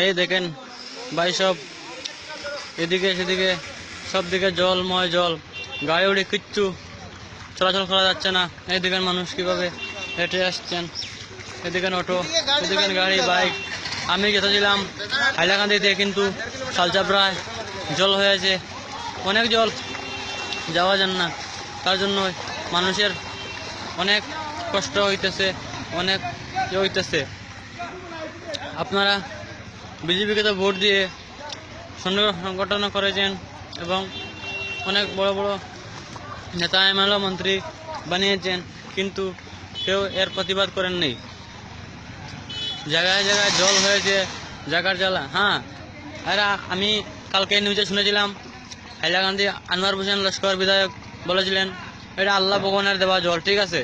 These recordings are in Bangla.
এই দেখেন ভাই, সব এদিকে সেদিকে সব দিকে জলময় জল, গাড়ি উড়ে কিচ্ছু চলাচল করা যাচ্ছে না। এই দেখেন মানুষ কিভাবে হেঁটে আসছেন, এদিকে অটো, এদিকে গাড়ি, বাইক। আমি গেছিলাম হাইলাকান্দিতে, কিন্তু শালচাপড়ায় জল হয়েছে, অনেক জল, যাওয়া যান না। তার জন্য মানুষের অনেক কষ্ট হইতেছে, অনেক হইতেছে। আপনারা বিজেপিকে তো ভোট দিয়ে সংগঠন করেছেন এবং অনেক বড় বড় নেতা এমএলএ মন্ত্রী বানিয়েছেন, কিন্তু কেউ এর প্রতিবাদ করেননি। জায়গায় জায়গায় জল হয়েছে, জায়গার জ্বালা। হ্যাঁ, আর আমি কালকে নিউজে শুনেছিলাম হাইলাকান্দি আনোয়ার হোসেন লস্কর বিধায়ক বলেছিলেন এটা আল্লাহ ভগবানের দেওয়া জল, ঠিক আছে,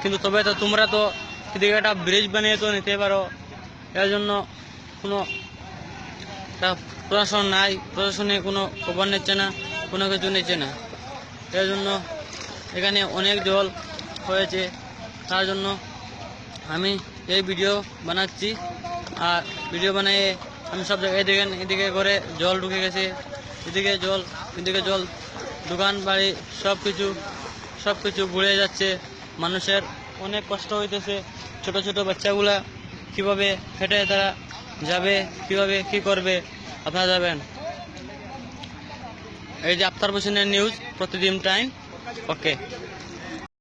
কিন্তু তবে তো তোমরা তো এদিকে একটা ব্রিজ বানিয়ে তো নিতে পারো। এর জন্য কোনো প্রশাসন নাই, প্রশাসনে কোনো খবর নিচ্ছে না, কোনো কিছু নিচ্ছে না। এর জন্য এখানে অনেক জল হয়েছে। তার জন্য আমি এই ভিডিও বানাচ্ছি, আর ভিডিও বানিয়ে আমি সব জায়গায় দেখেন এদিকে করে জল ঢুকে গেছে, এদিকে জল, এদিকে জল, দোকান বাড়ি সব কিছু ঘুরে যাচ্ছে। মানুষের অনেক কষ্ট হইতেছে। ছোট ছোট বাচ্চাগুলা কিভাবে হেঁটে তারা যাবে, কিভাবে কি করবে, আপনারা যাবেন। এই যে আফতার হোসেনের নিউজ, প্রতিদিন টাইম। ওকে।